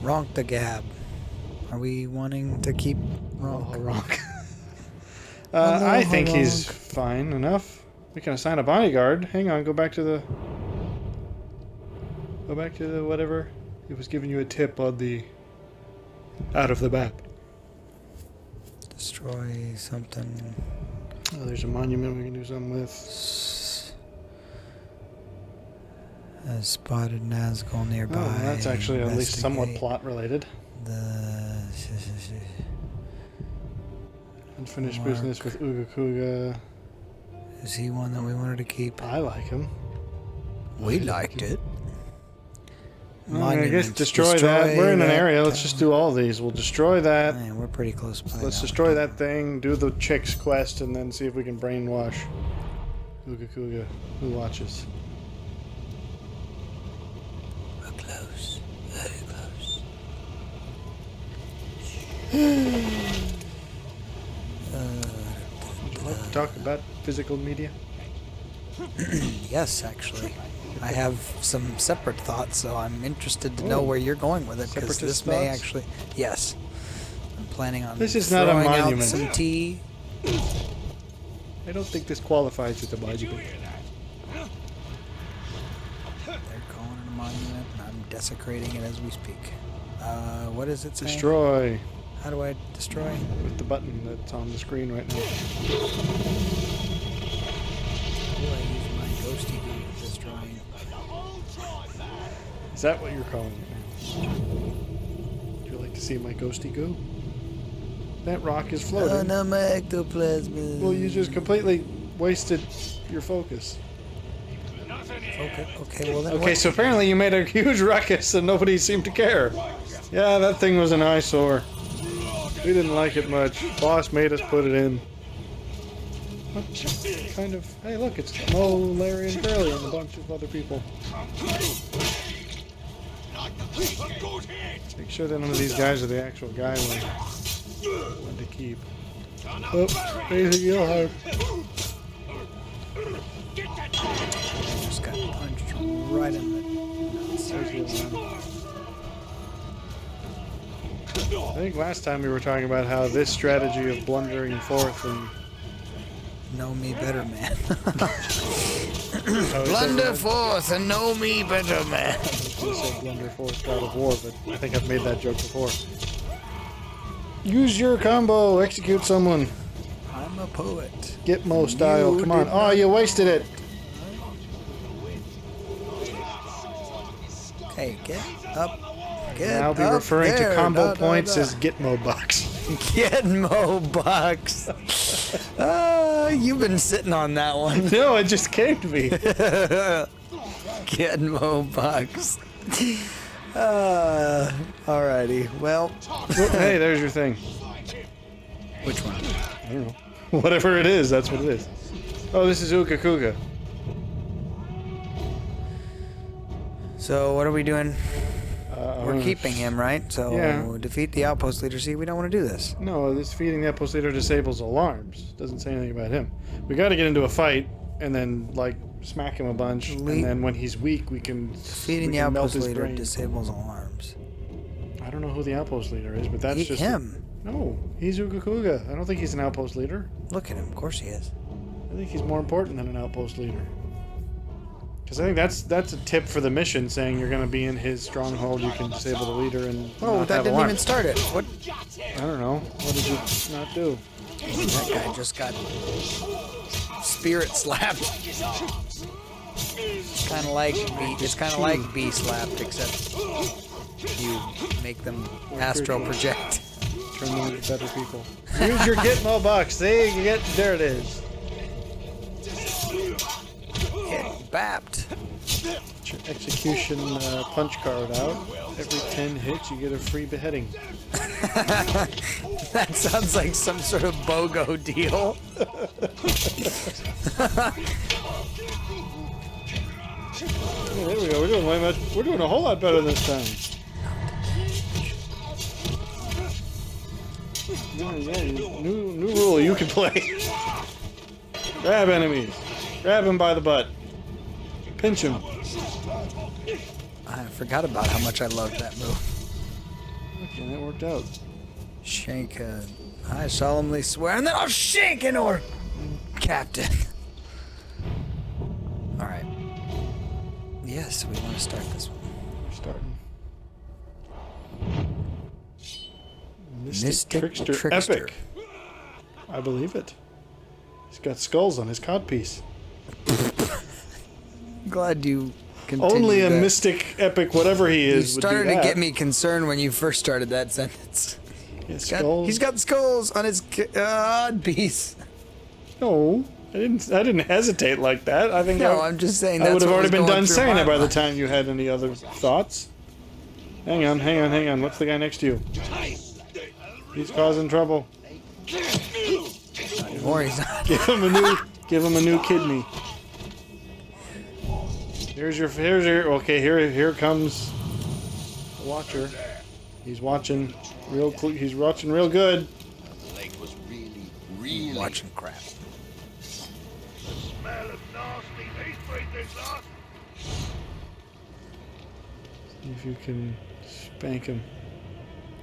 Ronk the Gab. Are we wanting to keep Ronk? Ronk. I think he's fine enough. We can assign a bodyguard. Hang on, go back to the whatever. He was giving you a tip on the out of the map. Destroy something. Oh, there's a monument we can do something with. A spotted Nazgul nearby. Oh, that's actually at least somewhat plot related. The Unfinished business with Uga Kuga. Is he one that we wanted to keep? I like him. We liked it. I guess destroy that. We're in an area. Let's just do all these. We'll destroy that. Man, we're pretty close by. Let's destroy that thing, do the chick's quest, and then see if we can brainwash Uga Kuga, who watches. We're close. Very close. Would you like to talk about physical media? Yes, actually. I have some separate thoughts, so I'm interested to know where you're going with it, because this may actually... Yes. I'm planning on this is not a monument. Out some tea. I don't think this qualifies as a monument. They're calling it a monument, and I'm desecrating it as we speak. What is it saying? Destroy. How do I destroy? With the button that's on the screen right now. How do I use my ghosty goo for destroying? Is that what you're calling it now? Would you like to see my ghosty goo? That rock is floating. Oh, no, my ectoplasm. Well, you just completely wasted your focus. Okay, well then. Okay, so apparently you made a huge ruckus and nobody seemed to care. Yeah, that thing was an eyesore. We didn't like it much. Boss made us put it in. What kind of... Hey, look, it's Mo, Larry, and Curly and a bunch of other people. Make sure that none of these guys are the actual guy we want to keep. Oh, anything you'll have. Just got punched right in the nuts. I think last time we were talking about how this strategy of blundering forth and... Know me better, man. Oh, Blunder forth and know me better, man. I was going to say blunder forth, God of War, but I think I've made that joke before. Use your combo, execute someone. I'm a poet. Gitmo style, come on. Oh, you wasted it. Okay, get up. Get I'll be up referring there. to combo points as Gitmo bucks. Gitmo bucks. You've been sitting on that one. No, it just came to me. Gitmo bucks. Alrighty. Well. Hey, there's your thing. Which one? I don't know. Whatever it is, that's what it is. Oh, this is Uga Kuga. So what are we doing? We're keeping him, right? So yeah. Defeat the outpost leader. See, we don't want to do this. No, this feeding the outpost leader disables alarms. Doesn't say anything about him. We got to get into a fight and then like smack him a bunch, and then when he's weak, we can defeating the outpost leader disables alarms. I don't know who the outpost leader is, but that's just him. No, he's Uga Kuga. I don't think he's an outpost leader. Look at him. Of course he is. I think he's more important than an outpost leader. Because I think that's a tip for the mission, saying you're going to be in his stronghold, you can disable the leader and oh, that didn't even start it. What? I don't know. What did it not do? That guy just got spirit slapped. It's kind of like bee slapped, except you make them astral project. Turn them into better people. Use your Gitmo box. See, you get there. It is. Get bapped. Get your execution punch card out. Every 10 hits, you get a free beheading. That sounds like some sort of BOGO deal. Oh, there we go. We're doing a whole lot better this time. Yeah, new rule you can play. Grab enemies. Grab him by the butt. Pinch him. I forgot about how much I loved that move. Okay, that worked out. Shank I solemnly swear, and then I'll shank an orc captain. Alright. Yes, we want to start this one. We're starting. Mystic Trickster. Epic. I believe it. He's got skulls on his codpiece. Glad you continued. Only a that. mystic epic, whatever he is, You started would do to that. get me concerned when you first started that sentence. He's got skulls on his piece. No, I didn't hesitate like that. I think No, I'm just saying I that's would have what already was been going done through saying my it by the mind. time you had any other thoughts. Hang on. What's the guy next to you? He's causing trouble. Or he's not. Give him a new kidney. Here's your okay, here comes the watcher. He's watching real good. The lake was really Watching crap. smell of nasty meat breathers, lad. See if you can spank him.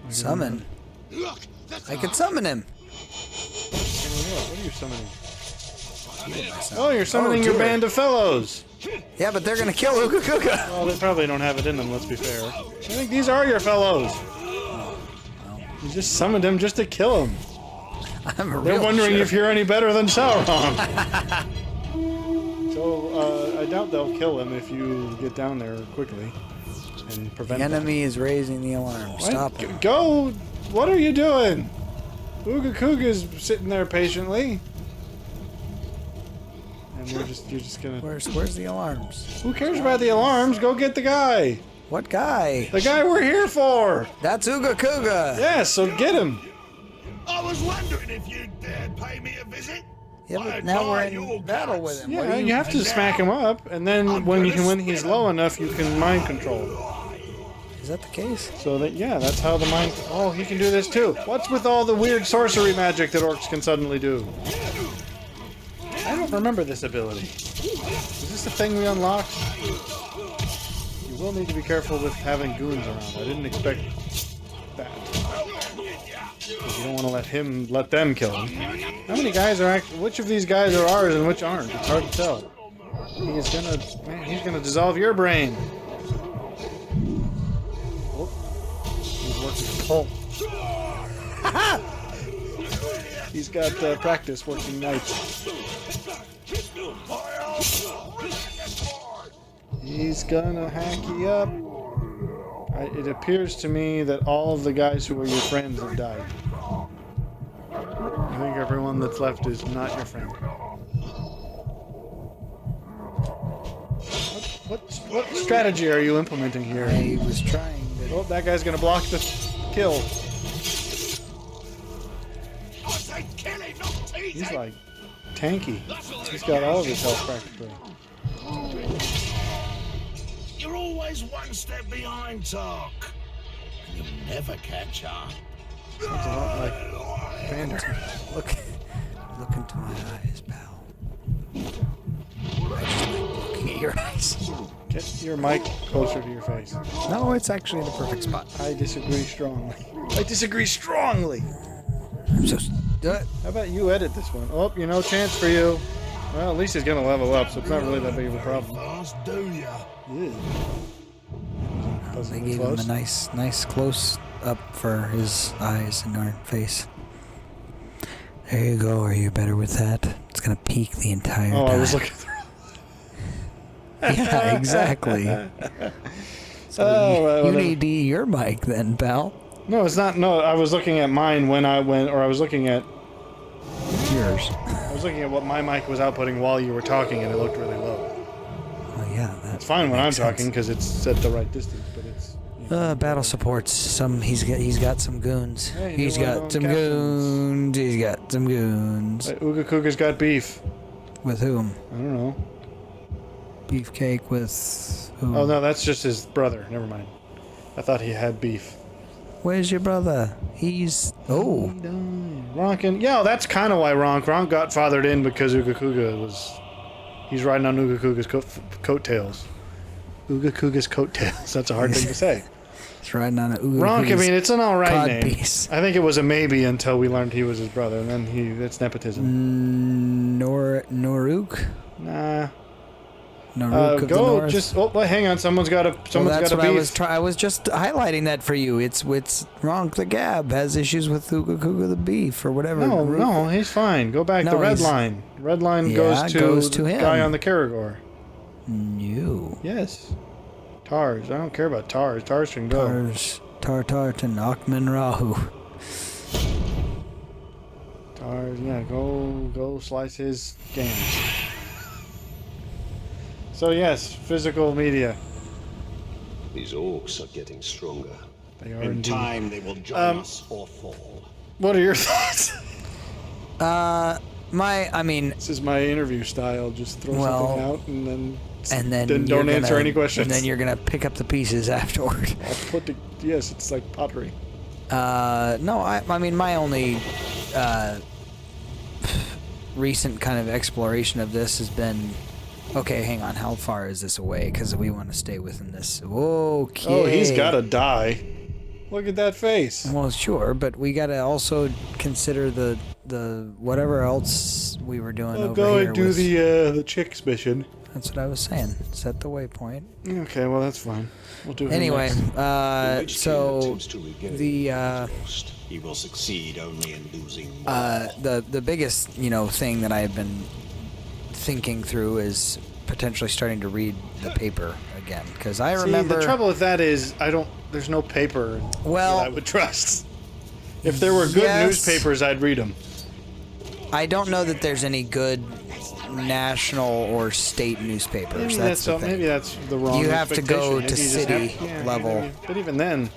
Summon. Look, that's I can summon him. What are you summoning? myself. Oh, you're summoning your dear. band of fellows. Yeah, but they're gonna kill Uga Kuga. Well, they probably don't have it in them, let's be fair. I think these are your fellows. You just summoned him just to kill him. I'm a They're real wondering jerk. if you're any better than Sauron. So, I doubt they'll kill him if you get down there quickly and The prevent them. enemy is raising the alarm. What? Stop him. Go! What are you doing? Uga Kuga's sitting there patiently. And you're just gonna... Where's the alarms? Who cares about the alarms? Go get the guy! What guy? The guy we're here for! That's Uga Kuga. Yeah, so get him! I was wondering if you'd dare pay me a visit. Yeah, but now we're in battle with him. What Yeah, do you have to smack him up, and then when he's low enough, you can mind control. Is that the case? So that, yeah, that's how the mind... Oh, he can do this too. What's with all the weird sorcery magic that orcs can suddenly do? I don't remember this ability. Is this a thing we unlocked? You will need to be careful with having goons around. I didn't expect that. Because you don't want to let them kill him. How many guys are which of these guys are ours and which aren't? It's hard to tell. He's gonna dissolve your brain. Oh, he's working. Oh. He's got practice working nights. He's gonna hack you up. It appears to me that all of the guys who were your friends have died. I think everyone that's left is not your friend. What strategy are you implementing here? I was trying to... Oh, that guy's gonna block the kill. I said kill him, not tease He's him. like tanky. He's got all of his health practically. You're always one step behind, Tark. You'll never catch up. Sounds a lot like Vander. Look into my eyes, pal. I just like looking at your eyes. Get your mic closer to your face. No, it's actually the perfect spot. I disagree strongly. I'm so... How about you edit this one? Oh, no chance for you. Well, at least he's gonna level up, so it's not really that big of a problem. Fast, do ya? Yeah. They gave him a nice close up for his eyes and our face. There you go. Are you better with that? It's gonna peak the entire time. Oh, I was looking through. Yeah, exactly. So you need your mic then, pal. No, it's not. No, I was looking at mine when I went, or I was looking at Yours. I was looking at what my mic was outputting while you were talking, and it looked really low. Oh yeah, It's fine when I'm talking because it's set the right distance, but it's. Battle supports. He's got some goons. Hey, He's got some goons. He's got some goons. Uga Kuga's got beef. With whom? I don't know. Beefcake with who? Oh no, that's just his brother. Never mind. I thought he had beef. Where's your brother? He's... Oh. Ronkin. Yeah, that's kind of why Ronk got fathered in because Uga Kuga was... He's riding on Uga Kuga's coattails. Uga Kuga's coattails. That's a hard thing to say. He's riding on a Ronk, I mean, it's an alright name. Codpiece. I think it was a maybe until we learned he was his brother, and then it's nepotism. Noruk? Nah. Noruk of the North? Wait, hang on, someone's got a beef. I was just highlighting that for you. It's Ronk the Gab has issues with Kuga the Beef or whatever. No, he's fine. Go back. The red line. Red line goes to the him. guy on the Karagor. No. Yes. Tars. I don't care about Tars. Tars can go. Tartar to Nachman Rahu. Tars, yeah, go slice his games. So yes, physical media. These orcs are getting stronger. They are In indeed. time, they will join us or fall. What are your thoughts? This is my interview style. Just throw something out and then don't answer any questions. And then you're gonna pick up the pieces afterward. Yes, it's like pottery. No, I mean my only recent kind of exploration of this has been. Okay, hang on. How far is this away? Because we want to stay within this. Okay. Oh, he's gotta die. Look at that face. Well, sure, but we gotta also consider the whatever else we were doing over go here. and do the chicks mission. That's what I was saying. Set the waypoint. Okay, well that's fine. We'll do it. Anyway, so He will succeed only in losing more. the biggest thing that I've been thinking through is potentially starting to read the paper again, because I remember the trouble with that is there's no paper that I would trust. If there were good newspapers, I'd read them. I don't know that there's any good national or state newspapers. Maybe that's the wrong. You have to go to city level. Maybe. But even then,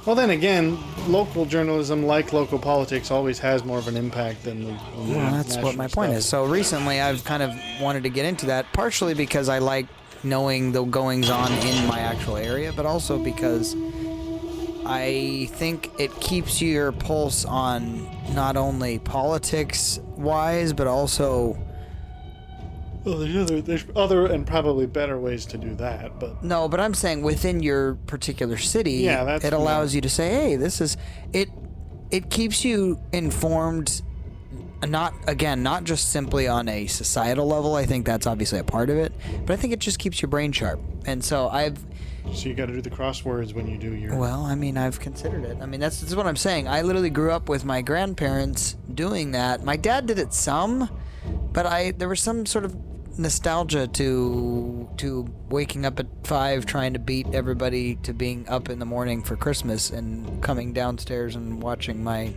well, then again, local journalism, like local politics, always has more of an impact than the. Well, that's what my point is. So recently, I've kind of wanted to get into that, partially because I like knowing the goings on in my actual area, but also because I think it keeps your pulse on not only politics wise, but also. Well, there's other and probably better ways to do that, but no. But I'm saying within your particular city, it allows you to say, "Hey, this is it." It keeps you informed. Not just simply on a societal level. I think that's obviously a part of it, but I think it just keeps your brain sharp. And so So you got to do the crosswords when you do your. Well, I mean, I've considered it. I mean, that's what I'm saying. I literally grew up with my grandparents doing that. My dad did it some, but there was some sort of nostalgia to waking up at 5, trying to beat everybody to being up in the morning for Christmas, and coming downstairs and watching my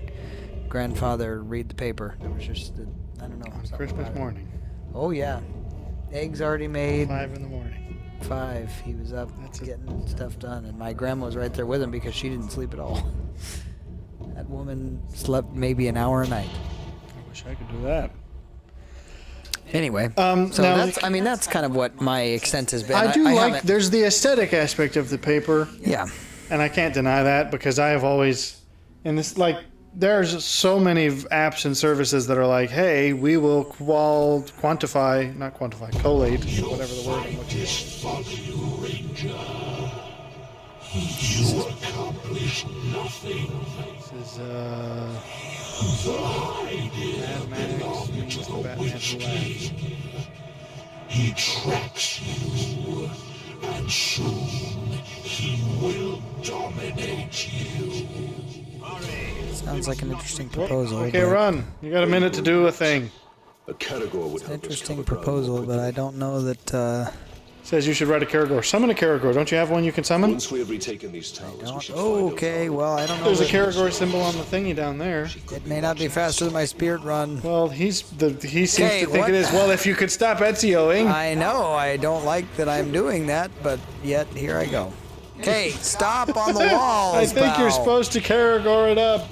grandfather read the paper. There was just, I don't know. On Christmas morning. Oh yeah, eggs already made. 5 in the morning. 5. He was up getting stuff done, and my grandma was right there with him because she didn't sleep at all. That woman slept maybe an hour a night. I wish I could do that. Anyway, so that's kind of what my extent has been. There's the aesthetic aspect of the paper. Yeah. And I can't deny that, because I have always, and this, like, there's so many apps and services that are like, hey, we will collate, whatever the word I'm looking for. You accomplish nothing. This is, Mad Max means the Batman Who Laughs. He tracks you, and soon he will dominate you. Sounds like an interesting proposal. Okay, run. You got a minute to do a thing. A Caragor would It's an interesting proposal, but I don't know that. Says you should write a Karagor. Summon a Karagor. Don't you have one you can summon? Once we have retaken these towns, we should find Okay, well, I don't know. There's a Karagor symbol on the thingy down there. It may not be faster than my spirit run. Well, he seems to think it is. Well, if you could stop Ezioing. I know. I don't like that I'm doing that, but yet here I go. Okay, stop on the walls. I think you're supposed to Karagor it up.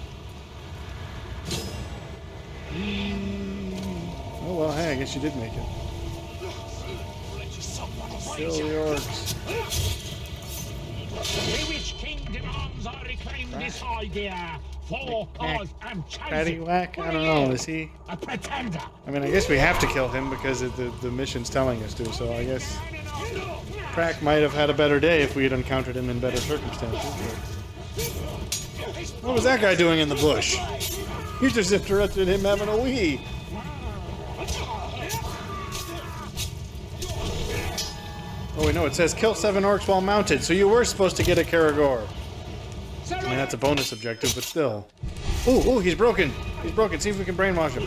Oh well, hey, I guess you did make it. Kill the orcs. The Witch King demands I reclaim this idea. For cause I'm chosen. Paddywhack? I don't know, is he? A pretender. I mean, I guess we have to kill him because the mission's telling us to, so I guess. Prack might have had a better day if we had encountered him in better circumstances. But... What was that guy doing in the bush? You just interrupted him having a wee. Oh, wait, no, it says kill 7 orcs while mounted, so you were supposed to get a Karagor. I mean, that's a bonus objective, but still. Ooh, he's broken. He's broken. See if we can brainwash him.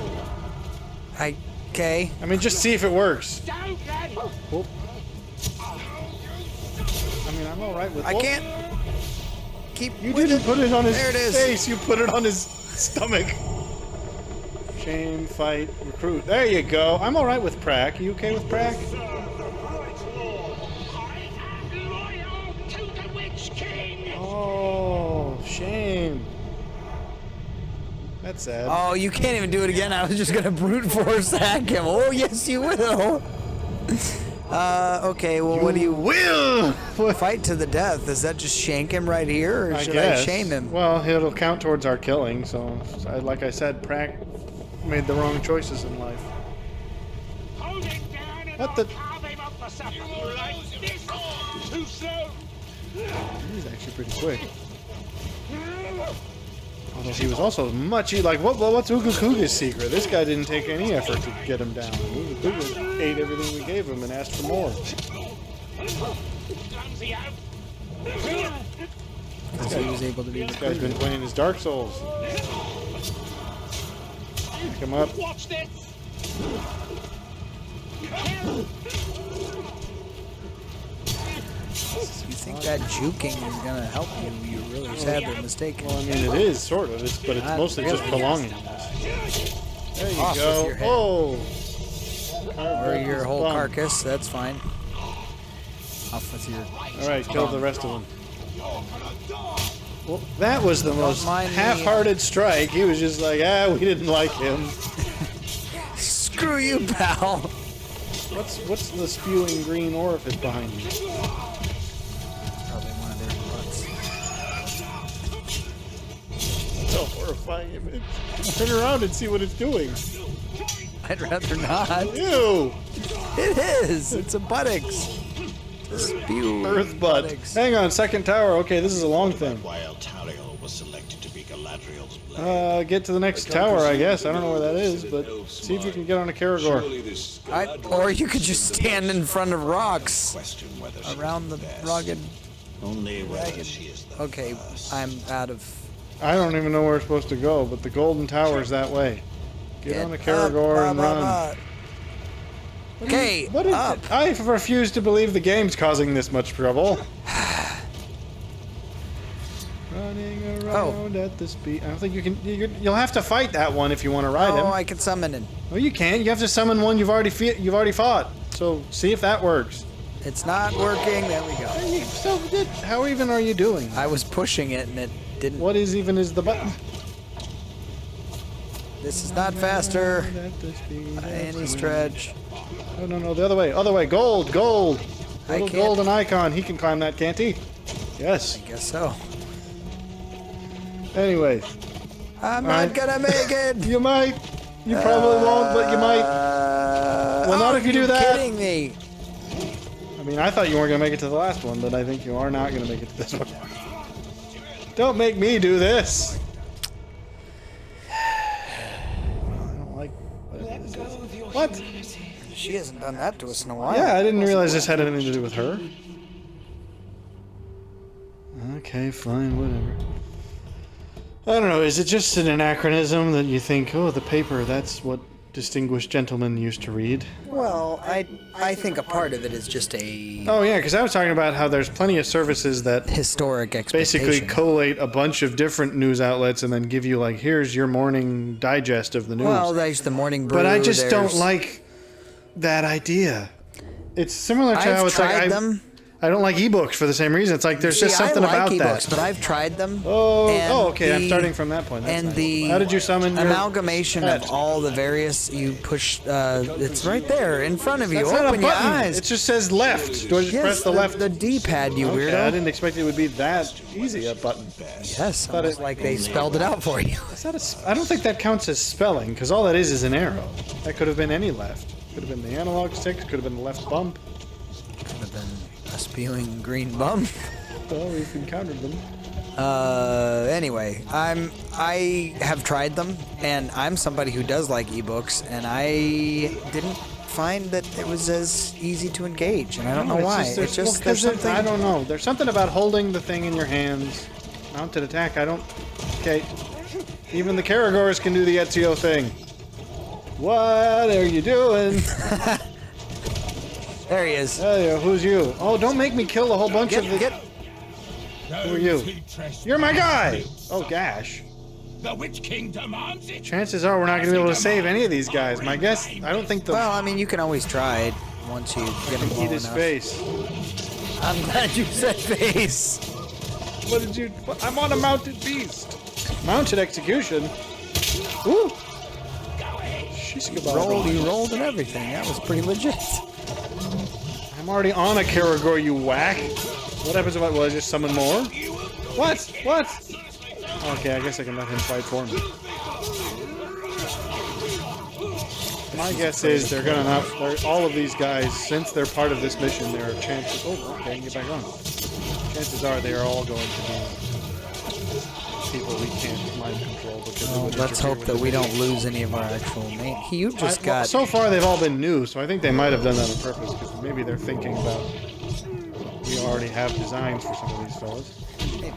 Okay. I mean, just see if it works. Oh. I mean, I'm alright with... I can't keep... You didn't put it on his There it is. face. You put it on his stomach. Shame, fight, recruit. There you go. I'm alright with Prack. You okay with Prack? Oh, shame. That's sad. Oh, you can't even do it again. I was just gonna brute force hack him. Oh, yes, you will. Okay, well, what do you... will! Fight to the death. Does that just shank him right here, or should I shame him? Well, it'll count towards our killing, so... like I said, Prack made the wrong choices in life. What the... He's actually pretty quick. Although he was also much... Like, what's Uga Kuga's secret? This guy didn't take any effort to get him down. Uga Kuga ate everything we gave him and asked for more. Because he was able to be... This guy's been playing his Dark Souls. Pick him up. Watch this. If you think that juking is gonna help you, you're really sadly mistaken. Well, I mean, it is, sort of. But it's Not mostly just really. prolonging this. There you Off go. with your head. Oh! Or your whole Bum. carcass, that's fine. Off with your... Alright, kill the rest of them. Well, that was the most mind me. half-hearted strike. He was just like, we didn't like him. Screw you, pal! What's the spewing green orifice behind you? Probably one of their butts. So horrifying image. Turn around and see what it's doing. I'd rather not. Ew! It is! It's a buttocks. Spew. Earth butt. buttocks. Hang on, second tower. Okay, this is a long thing. While Tariel was selected to be Galadriel's blade. Get to the next tower, I guess. I don't know where that is, but see if you can get on a Karagor. Surely this Or you could just stand in front of rocks Question whether she around the is best. rugged... Only whether she is the Okay, first. I'm out of... I don't even know where we're supposed to go, but the golden tower's that way. Get on a up, Karagor and run. Okay, What is up. it? I refuse to believe the game's causing this much trouble. Running around at the speed. I don't think you can. You'll have to fight that one if you want to ride him. Oh, I can summon him. Well, you can't. You have to summon one you've already fought. So see if that works. It's not working. There we go. So how even are you doing? I was pushing it and it didn't. What is the button? This is not faster by any stretch. Oh no, the other way. Other way. Gold. Little can't- golden icon. He can climb that, can't he? Yes. I guess so. Anyway. I'm Alright. not gonna make it. You might. You probably won't, but you might. Well, not if you do that. Kidding me? I mean, I thought you weren't going to make it to the last one, but I think you are not going to make it to this one. Don't make me do this. I don't like what? She hasn't done that to us in a while. Yeah, I didn't realize this had anything to do with her. Okay, fine, whatever. I don't know, is it just an anachronism that you think, oh, the paper, that's what distinguished gentlemen used to read? Well, I think a part of it is just a Oh, yeah, because I was talking about how there's plenty of services that historic expectation. basically collate a bunch of different news outlets and then give you, like, here's your morning digest of the news. Well, there's the morning brew. But I just don't there's- like that idea. It's similar to how I've it's tried like them. I don't like ebooks for the same reason. It's like there's just See, something I like about ebooks, that. but I've tried them. Okay. I'm the- starting from that point. That's and nice. the How did you summon your amalgamation pet? of all the various you push it's right there in front of you. That's not a Open your button. eyes. It just says left. Do I just Yes, press the left? the D-pad, you Okay, weirdo. I didn't expect it would be that easy a button. Yes, Thought almost it- like they spelled it out for you. Is that I don't think that counts as spelling because all that is an arrow. That could have been any left. Could have been the analog stick. Could have been the left bump. Could have been a spewing green bum. Well, we've encountered them. Anyway, I have tried them, and I'm somebody who does like ebooks, and I didn't find that it was as easy to engage, and I don't know why. It's just there's something. I don't know. There's something about holding the thing in your hands. Mounted attack. I don't. Okay. Even the Karagors can do the Ezio thing. What are you doing? There he is. Hey, who's you? Oh, don't make me kill a whole bunch of the. Who are you? You're my guy! Oh, gosh. The Witch King demands it. Chances are we're not going to be able to save any of these guys. My guess, I don't think the... Well, I mean, you can always try it once you get him low eat his enough. face. I'm glad you said face. What did you... I'm on a mounted beast. Mounted execution? Woo! She's You rolled and everything. That was pretty legit. I'm already on a Karagor, you whack. What happens if I... Will I just summon more? What? What? Okay, I guess I can let him fight for me. My guess is they're gonna not. All of these guys, since they're part of this mission, there are chances. Oh, okay, get back on. Chances are they are all going to be people we can't mind control because. Well, let's hope that we don't lose any of our actual main. You just got. Well, so far, they've all been new, so I think they might have done that on purpose because maybe they're thinking about. We already have designs for some of these fellas. Maybe.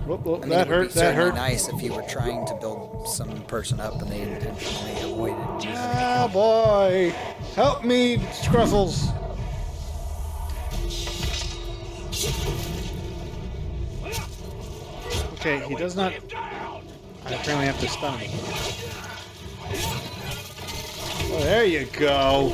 Whoop, whoop, I mean, that it would hurt. be That certainly hurt. nice if you were trying to build some person up and they intentionally avoided. Ah, boy! Help me, Scruffles! Okay, he does not... I apparently have to stun him. Oh, there you go!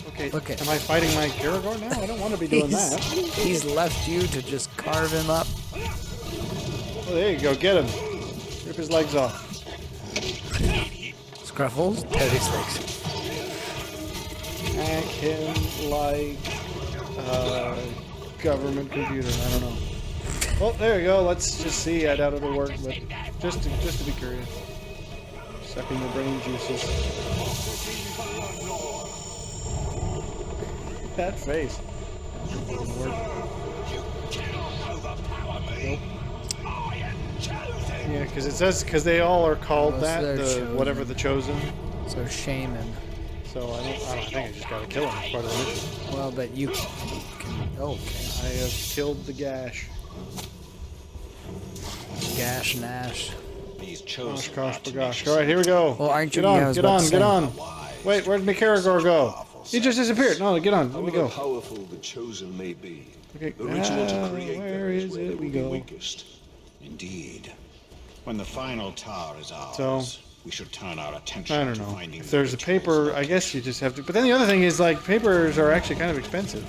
Okay, Look at- am I fighting my Karagor now? I don't want to be doing that. He's left you to just carve him up. Oh, there you go, get him. Rip his legs off. Scruffles, Teddy Sticks. Hack him like a government computer. I don't know. Oh, there you go. Let's just see. I doubt it'll work, but just to be curious. Sucking the brain juices. That face. That didn't work. Nope. Yeah, because they all are called Oh, so that. they're The chosen. whatever the chosen. So shame him. So I don't think I just gotta kill him as part of the mission. Well, but you can. Okay. I have killed the Gash. Gash Nash. These Gosh, chosen gosh, gosh. Alright, here we go. Well, aren't you? Get on, yeah, I was get about on, to get say. on. Wait, where'd my Karagor go? He just disappeared. No, get on. Let me However go. powerful the chosen may be, Okay, the ritual to create where them is is where it? they We will be go. weakest. Indeed. When the final tower is ours, So, we should turn our attention I don't to know. finding If there's a the paper, I guess you just have to. But then the other thing is, like, papers are actually kind of expensive.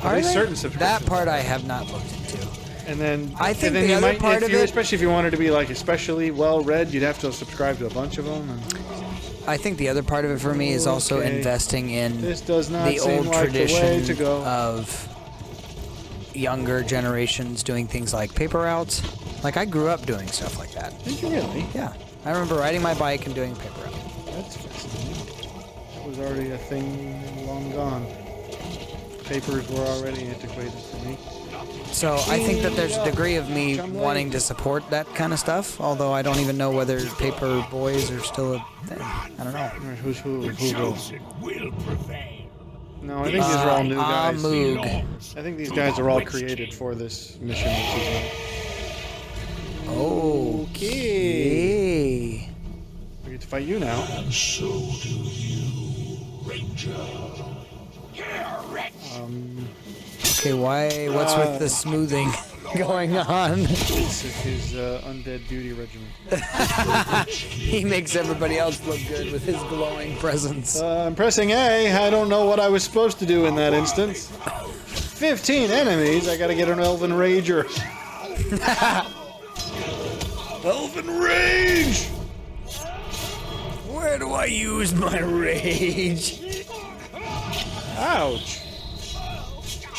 Are least they? certain That subscriptions. part I have not looked into. And then I think and then the you other might, part if of you, it- especially if you wanted to be like especially well read, you'd have to subscribe to a bunch of them. And I think the other part of it for me is also Okay. investing in this does not the seem old like the way tradition to go. of younger generations doing things like paper routes. Like I grew up doing stuff like that. Did you really? Yeah, I remember riding my bike and doing paper route. That's fascinating. That was already a thing long gone. Papers were already antiquated for me. So I think that there's a degree of me wanting to support that kind of stuff, although I don't even know whether paper boys are still a thing. I don't know. All right, who's who? Who will? chosen will prevail. No, I think these are all new guys. Moog. I think these guys are all created for this mission. Okay. We get to fight you now. And so do you, Ranger. Okay, why? What's with the smoothing going on? This is his undead beauty regimen. He makes everybody else look good with his glowing presence. I'm pressing A. I don't know what I was supposed to do in that instance. 15 enemies. I gotta get an Elven Rager. Elven Rage! Where do I use my rage? Ouch.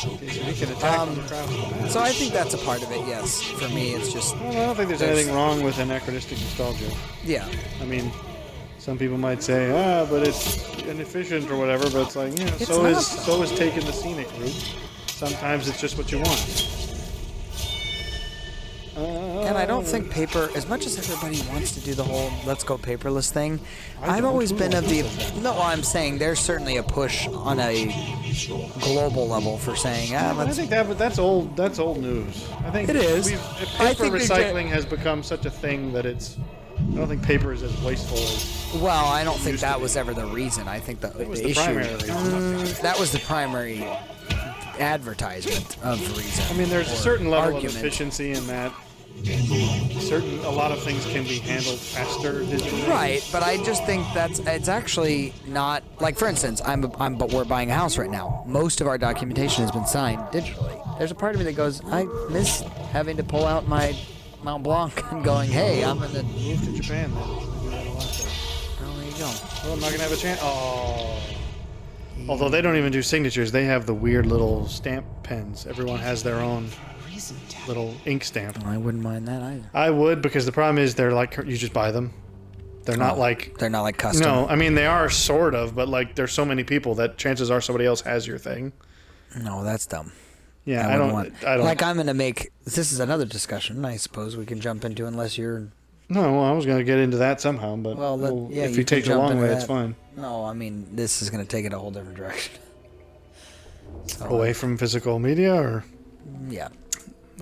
Okay, so he can attack from the crowd. So I think that's a part of it, yes. For me, it's just, Well, I don't think there's anything wrong with anachronistic nostalgia. yeah. I mean, Some people might say, but it's inefficient or whatever. But it's like, It's so not. is taking the scenic route. Sometimes it's just what you want. And I don't think paper, as much as everybody wants to do the whole let's go paperless thing, I've don't. always Who been of the. says that? No, I'm saying there's certainly a push on a global level for saying, I let's. think that's old. That's old news. I think It is. If I paper think recycling has become such a thing that it's. I don't think paper is as wasteful as. Well, I don't think used to that be. was ever the reason. I think the was issue. the primary reason. That was the primary advertisement of reason. I mean, there's a or certain level argument. of efficiency in that. A lot of things can be handled faster digitally. Right, but I just think it's actually not like, for instance, but we're buying a house right now. Most of our documentation has been signed digitally. There's a part of me that goes, I miss having to pull out my Mont Blanc and going, hey, I'm in the. Move to Japan then. We do that a lot there. Oh, there you go. Well, I'm not gonna have a chance. Oh. Although they don't even do signatures, they have the weird little stamp pens. Everyone has their own little ink stamp. I wouldn't mind that either. I would, because the problem is they're like, you just buy them. They're not like. They're not like custom. No, I mean they are sort of, but like there's so many people that chances are somebody else has your thing. No, that's dumb. Yeah, I wouldn't don't. want- I don't. Like, I'm gonna make. This is another discussion. I suppose we can jump into, unless you're. No, well, I was gonna get into that somehow, but Yeah, if you you can take the jump long into way, it's that. fine. No, I mean, this is gonna take it a whole different direction. So, Away from physical media, or Yeah.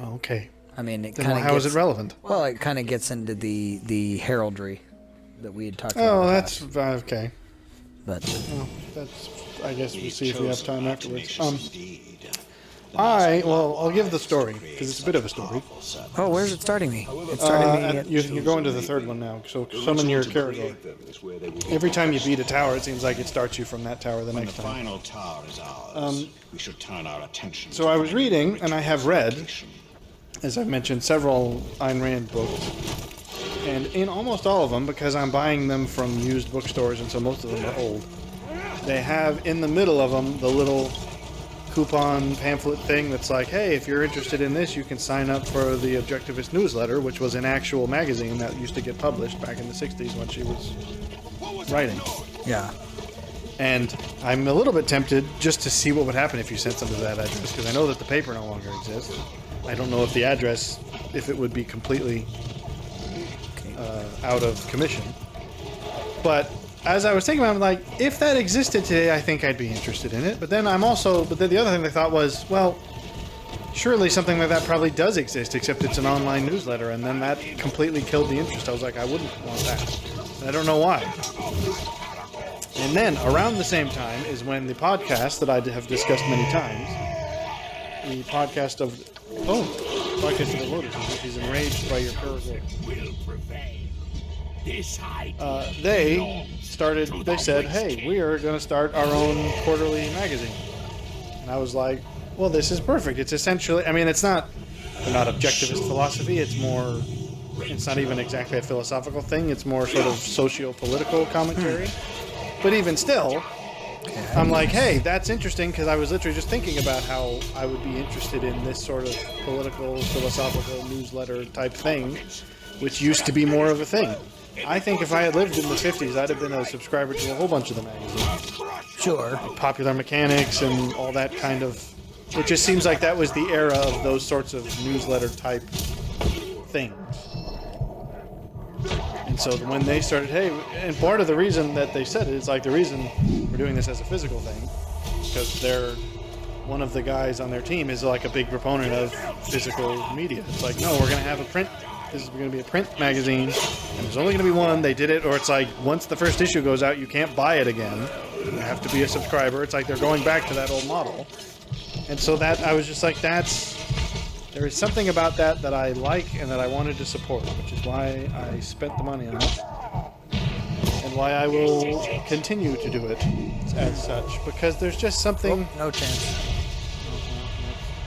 oh, okay. I mean, it Then kind of. how is it relevant? Well, it kind of gets into the heraldry that we had talked about. Oh, in the that's past, okay. But Well, that's. I guess we'll see if we have time afterwards. Indeed. I'll give the story because it's a bit of a story. oh, where's it starting me? It's starting me. You're going to the third one now, so summon your character. Every time you beat a tower, it seems like it starts you from that tower the The next time. final tower is ours. We should turn our attention. So I was reading, and I have read, as I've mentioned, several Ayn Rand books. And in almost all of them, because I'm buying them from used bookstores, and so most of them are old, they have in the middle of them the little coupon pamphlet thing that's like, hey, if you're interested in this, you can sign up for the Objectivist newsletter, which was an actual magazine that used to get published back in the 60s when she was writing. Yeah. And I'm a little bit tempted just to see what would happen if you sent something to that address, because I know that the paper no longer exists. I don't know if the address, if it would be completely out of commission. But as I was thinking about it, I'm like, if that existed today, I think I'd be interested in it. But then the other thing I thought was, well, surely something like that probably does exist, except it's an online newsletter, and then that completely killed the interest. I was like, I wouldn't want that. And I don't know why. And then, around the same time, is when the podcast that I have discussed many times, the podcast of the Lotus, is enraged by your paragraph. Will prevail. Decide. They said, hey, we are going to start our own quarterly magazine. And I was like, well, this is perfect. It's essentially, I mean, they're not objectivist philosophy. It's not even exactly a philosophical thing. It's more sort of socio-political commentary. But even still, I'm like, hey, that's interesting, because I was literally just thinking about how I would be interested in this sort of political, philosophical newsletter type thing, which used to be more of a thing. I think if I had lived in the 50s, I'd have been a subscriber to a whole bunch of the magazines. Sure. Popular Mechanics and all that kind of... It just seems like that was the era of those sorts of newsletter type things. And so when they started, hey, and part of the reason that they said it is like the reason we're doing this as a physical thing, because one of the guys on their team is like a big proponent of physical media. It's like, no, we're going to have a print. This is going to be a print magazine, and there's only going to be one. They did it, or it's like once the first issue goes out, you can't buy it again. You have to be a subscriber. It's like they're going back to that old model. And so that I was just like, there is something about that I like and that I wanted to support, which is why I spent the money on it, and why I will continue to do it as such, because there's just something. No chance.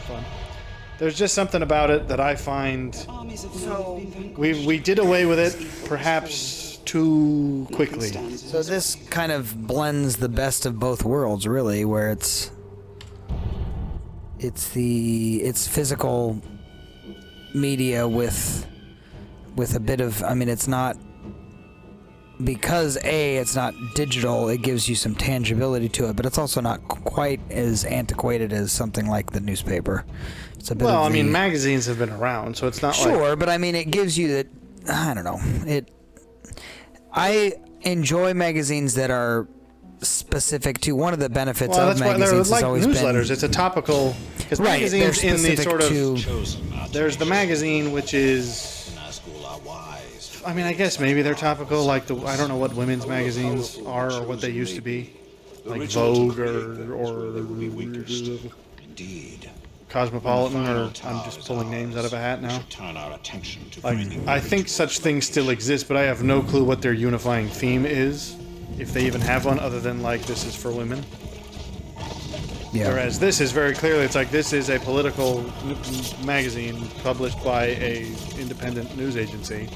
Fun. There's just something about it that I find we did away with it perhaps too quickly. So this kind of blends the best of both worlds, really, where it's physical media with a bit of, I mean, it's not because it's not digital, it gives you some tangibility to it, but it's also not quite as antiquated as something like the newspaper. It's a bit Well, of I mean, the- magazines have been around, so it's not like... Sure, but I mean, it gives you that. I don't know. I enjoy magazines that are specific to one of the benefits Well, of that's why they're magazines. like has always newsletters. been, It's a topical... Because right, magazines they're in the specific sort of... to, There's the magazine, which is... In our school are wise. I mean, I guess maybe they're topical, like the... I don't know what women's magazines are or what they used to be. Like Vogue or Indeed. Cosmopolitan, or I'm just pulling names out of a hat We now. should turn our attention to Like, finding I think such things still exist, but I have no clue what their unifying theme is, if they even have one, other than like this is for women. yeah. Whereas this is very clearly, it's like this is a political magazine published by a independent news agency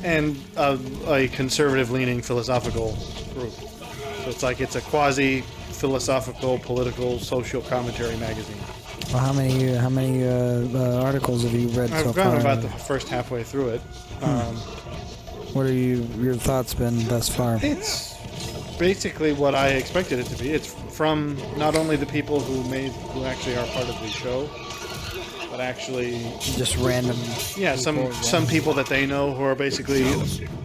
and a conservative-leaning philosophical group. So it's like it's a quasi-philosophical, political, social commentary magazine. Well, how many articles have you read so I've far? gone about the first halfway through it. What are your thoughts been thus far? It's basically what I expected it to be. It's from not only the people who actually are part of the show, but actually, Just random. yeah, people, some people that they know who are basically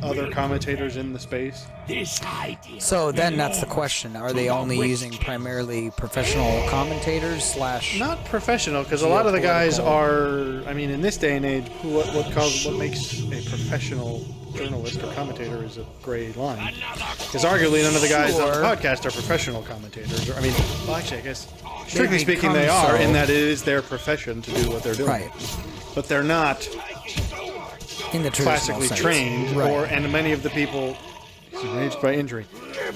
other commentators in the space. This idea. So then that's the question: are they only using primarily professional commentators slash? Not professional, because a lot of the guys are. I mean, in this day and age, what makes a professional journalist or commentator is a gray line. Because arguably, none of the guys on the Sure. podcast are professional commentators. I mean, well, actually, I guess strictly They speaking, they become are, so. in that it is their profession to do what they're doing. Right. But they're not In the traditional classically sense. trained, Right. and many of the people, aged by injury,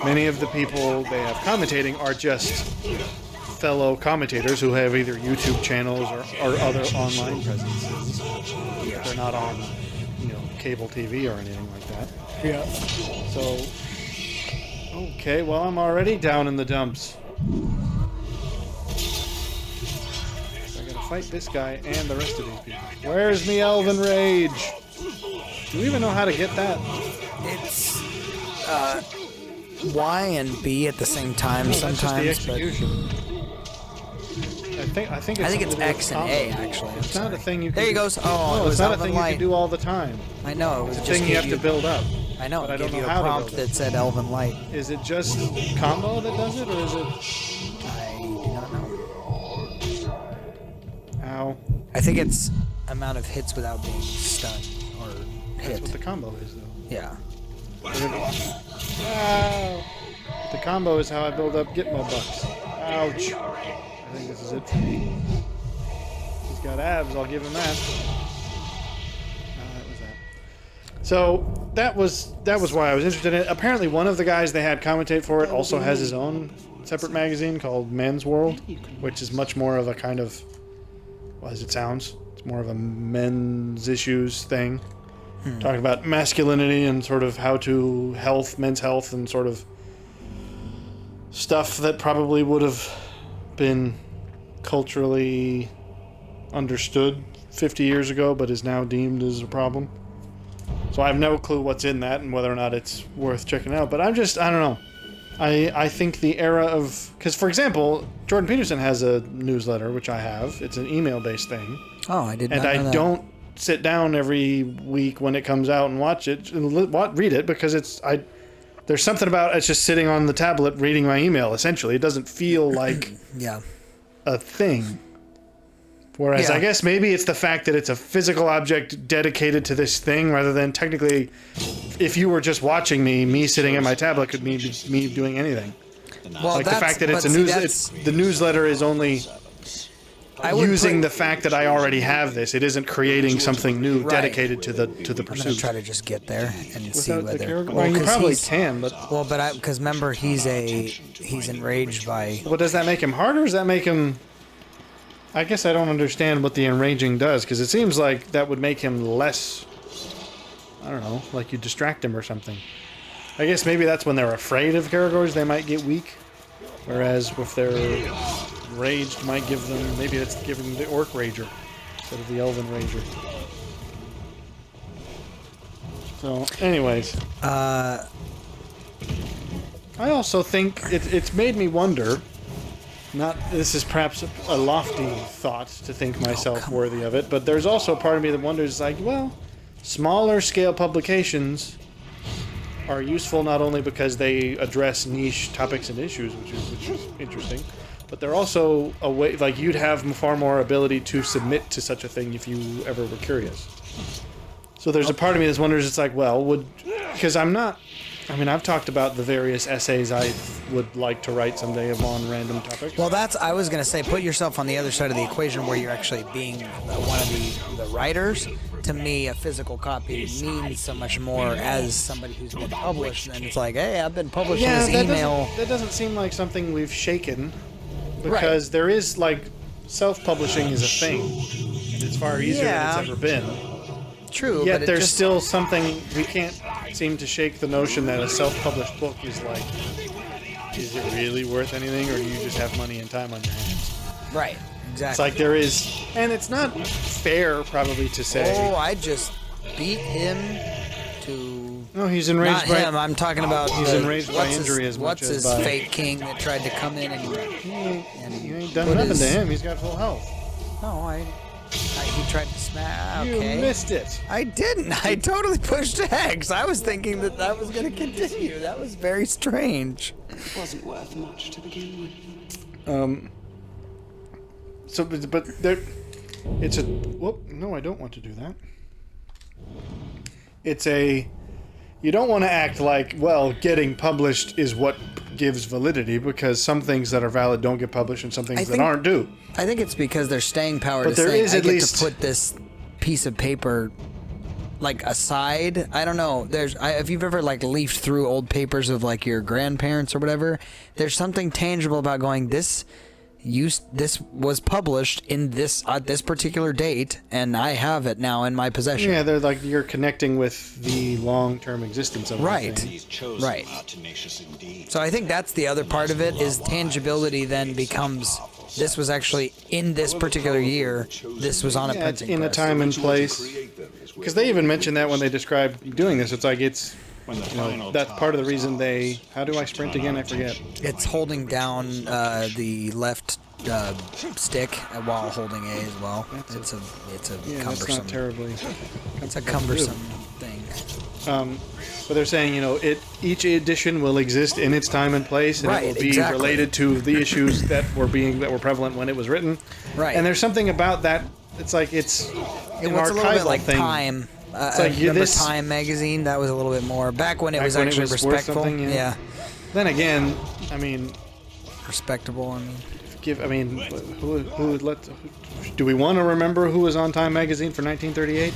many of the people they have commentating are just fellow commentators who have either YouTube channels or other online presences. They're not on, cable TV or anything like that. Yeah. So, okay, well, I'm already down in the dumps. I gotta fight this guy and the rest of these people. Where's me elven rage? Do you even know how to get that? It's Y and B at the same time That's just the sometimes, but execution. I think it's something X to do and with A combo. actually. I'm It's not sorry. a thing you can There he do. goes. Oh, No, it it's was not a Elven thing you Light. can do all the time. I know. It was It's a just thing you gave have to build up. I know. but I It don't gave you know a how to prompt build it. that said Elven Light. Is it just combo that does it, or is it... I do not know. Ow. I think it's amount of hits without being stunned or That's hit. what the combo is, though. Yeah. Ow. The combo is how I build up Gitmo bucks. Ouch. I think this is it for me. He's got abs, I'll give him that. That was that. So that was why I was interested in it. Apparently one of the guys they had commentate for it also has his own separate magazine called Men's World, which is much more of a kind of, well, as it sounds, it's more of a men's issues thing. Talking about masculinity and sort of how to men's health, and sort of stuff that probably would have been culturally understood 50 years ago, but is now deemed as a problem. So I have no clue what's in that and whether or not it's worth checking out. But I don't know. I think the era of... Because, for example, Jordan Peterson has a newsletter, which I have. It's an email-based thing. Oh, I did And not know I that. don't sit down every week when it comes out and watch it and read it, because there's something about it's just sitting on the tablet reading my email. Essentially, it doesn't feel like Yeah. a thing. Whereas Yeah. I guess maybe it's the fact that it's a physical object dedicated to this thing, rather than technically, if you were just watching me sitting at my tablet could mean me doing anything. Well, Like the fact that it's a the newsletter is only using the fact that I already have this. It isn't creating something new Right. dedicated to the I'm gonna pursuit. try to just get there and see Without the whether. character? Well, Well, you 'cause probably he's- can, but Well, but because remember he's enraged by. what does that make him harder? Or does that make him? I guess I don't understand what the enraging does, because it seems like that would make him less. I don't know, like you distract him or something. I guess maybe that's when they're afraid of Karagors, they might get weak. Whereas if they're raged, might give them, maybe it's giving them the Orc Rager instead of the Elven Rager. So, anyways. I also think it's made me wonder. This is perhaps a lofty thought to think myself worthy of it, but there's also a part of me that wonders, like, well, smaller scale publications are useful not only because they address niche topics and issues, which is interesting, but they're also a way, like, you'd have far more ability to submit to such a thing if you ever were curious. So there's a part of me that wonders, it's like, well, because I've talked about the various essays I would like to write someday on random topics. Well, I was going to say, put yourself on the other side of the equation where you're actually being one of the writers. To me, a physical copy means so much more as somebody who's been published. And it's like, hey, I've been publishing this email. That doesn't seem like something we've shaken, because there is, like, self-publishing is a thing. It's far easier than it's ever been. True, Yet but there's still something, we can't seem to shake the notion that a self-published book is like, is it really worth anything, or do you just have money and time on your hands? Right, exactly. It's like there is, and it's not fair probably to say. Oh, I just beat him to... No, he's enraged Not by... him, I'm talking about... He's enraged by injury as much what's as his by... fake king that tried to come in and You ain't done nothing to him, he's got full health. No, he tried to smash... Okay. You missed it. I didn't. I totally pushed X. I was thinking that was going to continue. That was very strange. It wasn't worth much to begin with. So, but there... It's a... Whoop, no, I don't want to do that. It's a... You don't want to act like, well, getting published is what gives validity, because some things that are valid don't get published and some things that aren't do. I think it's because there's staying power to there saying, is I at get least... to put this piece of paper, like, aside. I don't know. If you've ever, like, leafed through old papers of, like, your grandparents or whatever, there's something tangible about going, this was published in this at this particular date, and I have it now in my possession. Yeah, they're like, you're connecting with the long-term existence of Right. the thing. Right. So I think that's the other part of it, is tangibility then becomes, this was actually in this particular year, this was on a Yeah, it's printing in a press. time and place. Because they even mentioned that when they described doing this. It's like, it's... that's part of the reason they... How do I sprint again? I forget. It's holding down the left stick while holding A as well. It's a Yeah, cumbersome. that's not terribly... It's a cumbersome thing. But they're saying, each edition will exist in its time and place, and Right, it will be exactly. related to the issues that were prevalent when it was written. Right. And there's something about that. It's like it's an It's a little bit archival like thing. Time. like remember this- Time magazine? That was a little bit more back when it was when it actually was worth respectful. something, yeah. Then again, I mean, Respectable. I mean, do we want to remember who was on Time magazine for 1938?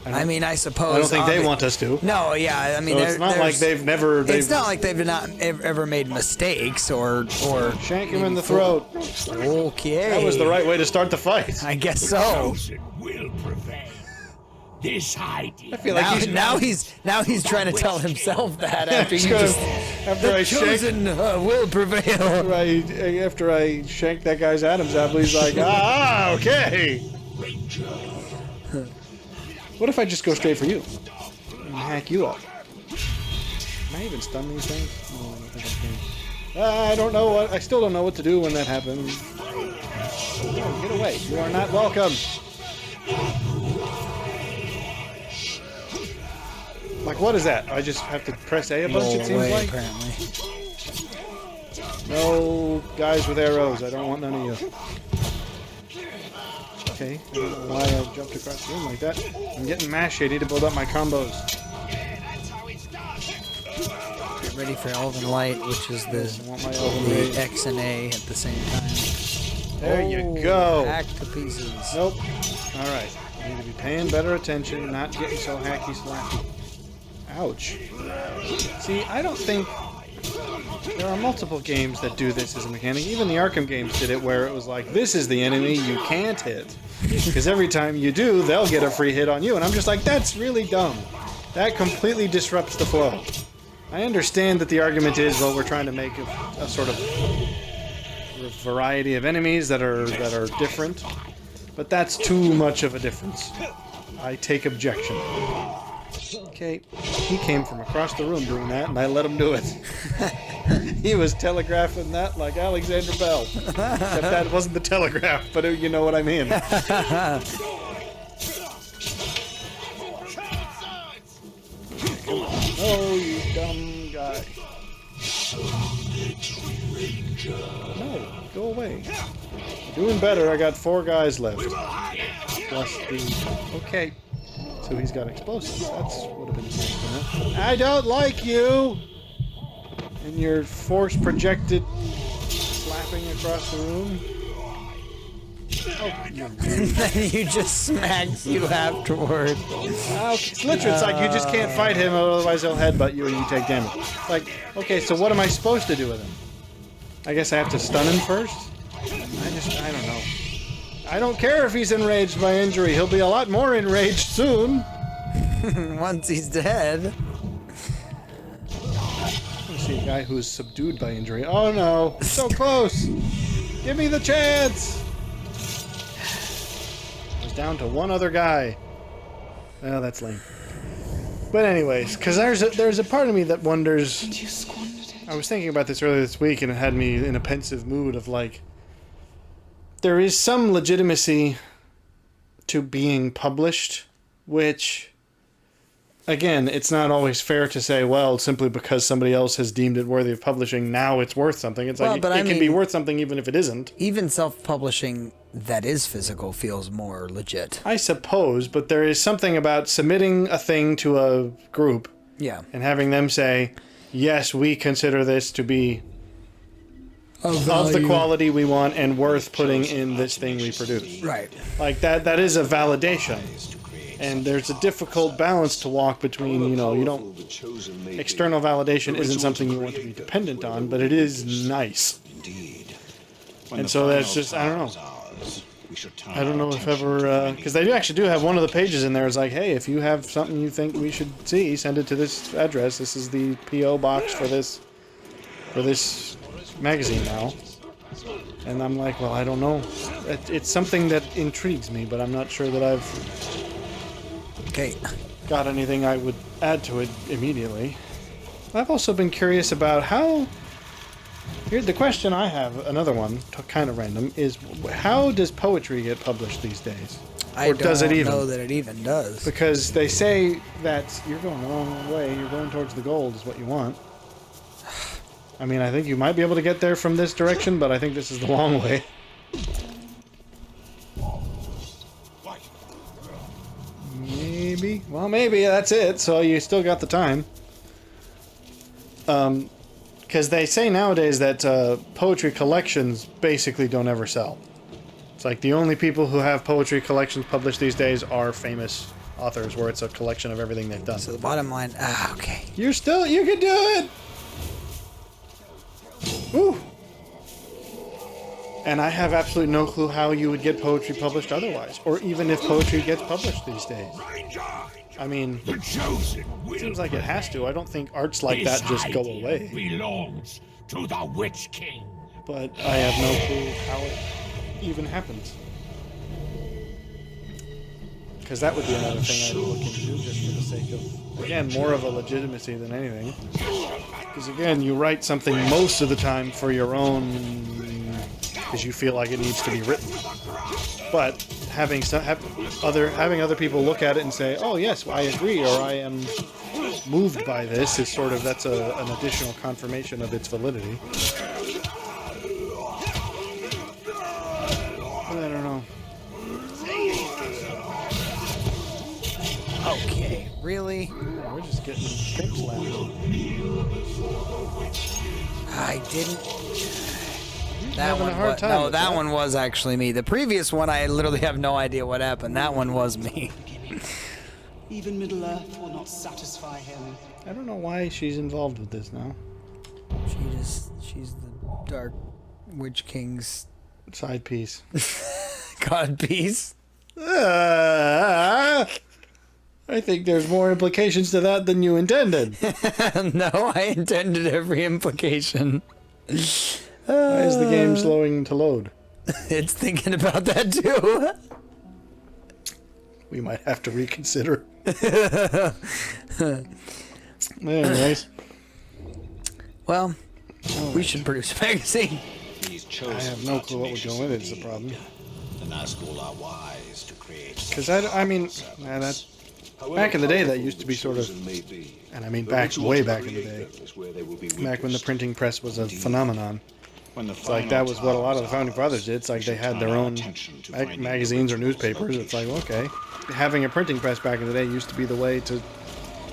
I suppose. I don't think they want us to. No, yeah. I mean, So it's not like they've never. It's not like they've not ever made mistakes or. Shank him in the throat. Okay. That was the right way to start the fight. I guess so. Chosen will prevail. This idea. I feel like Now he's trying to tell himself that after He's you gonna- just after I shake. chosen will prevail. After I shank that guy's Adam's apple, he's like, okay. What if I just go straight for you and hack you up? Can I even stun these things? No, I don't think I can. I don't know I still don't know what to do when that happens. Oh, get away! You are not welcome. Like, what is that? I just have to press A a bunch. It seems like. Apparently. No guys with arrows. I don't want none of you. Okay, I don't know why I jumped across the room like that. I'm getting mash shady to build up my combos. Get ready for Elven Light, which is I want my Elven Rage. the X and A at the same time. There you go. Hack to pieces. Nope. Alright. I need to be paying better attention, not getting so hacky slappy. Ouch. See, I don't think... There are multiple games that do this as a mechanic. Even the Arkham games did it, where it was like, this is the enemy you can't hit. Because every time you do, they'll get a free hit on you. And I'm just like, that's really dumb. That completely disrupts the flow. I understand that the argument is, well, we're trying to make a sort of variety of enemies that are different. But that's too much of a difference. I take objection. Okay, he came from across the room doing that, and I let him do it. He was telegraphing that like Alexander Bell. Except that wasn't the telegraph, but you know what I mean. Oh, you dumb guy. No, go away. Doing better, I got 4 guys left. Plus the... Okay. So he's got explosives. That's would have been nice enough. I don't like you! And your force projected slapping across the room. Oh, you And then you just smacks you afterward. it's literally, it's like you just can't fight him, otherwise he'll headbutt you and you take damage. Like, okay, so what am I supposed to do with him? I guess I have to stun him first? I don't know. I don't care if he's enraged by injury. He'll be a lot more enraged soon. Once he's dead. I see a guy who's subdued by injury. Oh no, so close. Give me the chance. It's down to one other guy. Oh, that's lame. But anyways, because there's a part of me that wonders. And you squandered it. I was thinking about this earlier this week, and it had me in a pensive mood of like, there is some legitimacy to being published, which, again, it's not always fair to say, well, simply because somebody else has deemed it worthy of publishing, now it's worth something. It's like, Well, it can be worth something even if it isn't. Even self-publishing that is physical feels more legit. I suppose, but there is something about submitting a thing to a group Yeah. and having them say, yes, we consider this to be of the quality we want and worth putting in this thing we produce. Right. Like that is a validation. And there's a difficult balance to walk between, you don't... External validation isn't something you want to be dependent on, but it is nice. And so that's just, I don't know. I don't know if ever... Because they actually do have one of the pages in there. It's like, hey, if you have something you think we should see, send it to this address. This is the P.O. box for this magazine now. And I'm like, well, I don't know. It's something that intrigues me, but I'm not sure that I've got anything I would add to it immediately. I've also been curious about how... Here, the question I have, another one, kind of random, is how does poetry get published these days? I don't know that it even does. Because they say that you're going the wrong way, you're going towards the gold is what you want. I mean, I think you might be able to get there from this direction, but I think this is the long way. Maybe. Well, maybe that's it, so you still got the time. Because they say nowadays that poetry collections basically don't ever sell. It's like the only people who have poetry collections published these days are famous authors, where it's a collection of everything they've done. So the bottom line, okay. You can do it! Woo! And I have absolutely no clue how you would get poetry published otherwise, or even if poetry gets published these days. I mean, it seems like it has to. I don't think arts like that just go away. Belongs to the Witch King. But I have no clue how it even happens. Because that would be another thing I'd look into, just for the sake of, again, more of a legitimacy than anything. Because again, you write something most of the time for your own, because you feel like it needs to be written. But having other people look at it and say, "Oh yes, I agree," or "I am moved by this," is sort of an additional confirmation of its validity. But I don't know. Okay, really? Yeah, we're just getting pimp slapped. I didn't. That one a hard time no, with that that. one was actually me. The previous one, I literally have no idea what happened. That one was me. Even Middle-earth will not satisfy him. I don't know why she's involved with this now. She's the Dark Witch King's Side piece. god piece. I think there's more implications to that than you intended. No, I intended every implication. Why is the game slowing to load? It's thinking about that too. we might have to reconsider. Anyways. Well, we should produce a magazine. I have no clue what would go in it is the problem. The Nazgul are wise to create. Because I mean, back in the day that used to be sort of, and I mean way back in the day, back when the printing press was a phenomenon. It's like that was what a lot of the founding fathers did. It's like they had their own magazines or newspapers. It's like, okay, having a printing press back in the day used to be the way to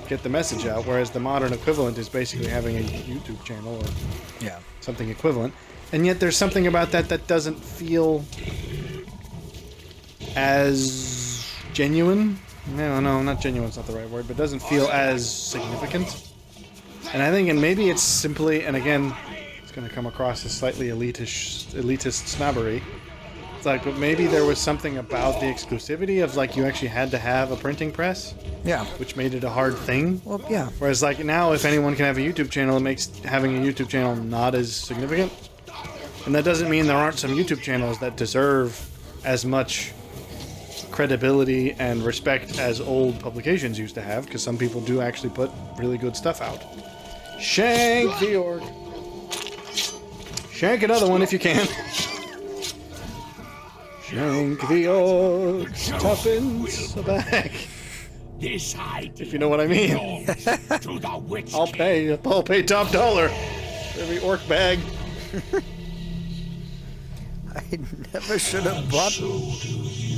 get the message out, whereas the modern equivalent is basically having a YouTube channel or something equivalent. And yet there's something about that doesn't feel as genuine. No, not genuine is not the right word, but doesn't feel as significant. And I think, and maybe it's simply, and again, it's going to come across as slightly elitist snobbery. It's like, but maybe there was something about the exclusivity of like you actually had to have a printing press. Yeah. Which made it a hard thing. Well, yeah. Whereas like now, if anyone can have a YouTube channel, it makes having a YouTube channel not as significant. And that doesn't mean there aren't some YouTube channels that deserve as much credibility and respect as old publications used to have, because some people do actually put really good stuff out. Shank the orc. Shank another one if you can. Shank the orc. Tuppence a bag. If you know what I mean. I'll pay top dollar for every orc bag. I never should have bought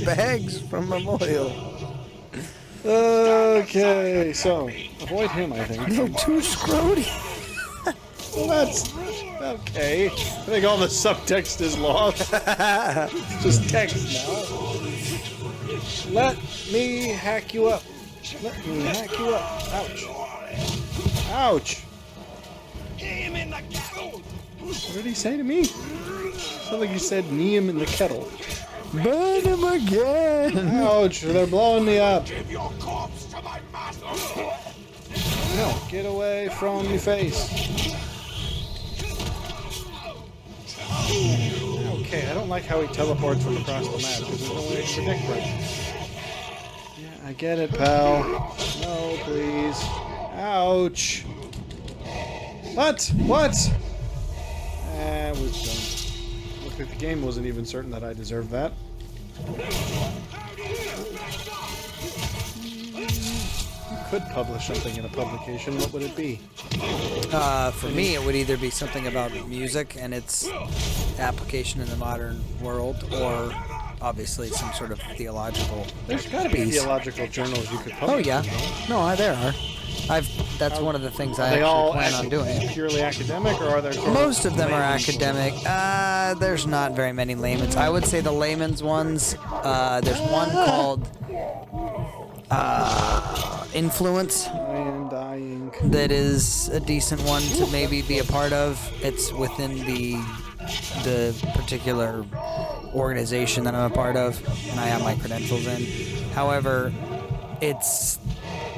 bags from Memorial. Okay, so avoid him, I think. They're too scroty. Well, that's okay. I think all the subtext is lost. Just text now. Let me hack you up. Let me hack you up. Ouch. Ouch. What did he say to me? Sounded like he said, knee him in the kettle. Burn him again. Ouch, they're blowing me up. No, get away from your face. Okay, I don't like how he teleports from across the map, because there's no way to predict right. Yeah, I get it, pal. No, please. Ouch. What? What? It was done. Looked like the game wasn't even certain that I deserved that. You could publish something in a publication. What would it be? For me, it would either be something about music and its application in the modern world, or obviously some sort of theological. There's got to be theological journals you could publish. Oh yeah, no, there are. That's one of the things I actually plan on doing. Purely academic, or are there? Most of them are academic. There's not very many layman's. I would say the layman's ones. There's one called Influence. That is a decent one to maybe be a part of. It's within the particular organization that I'm a part of, and I have my credentials in. However, it's...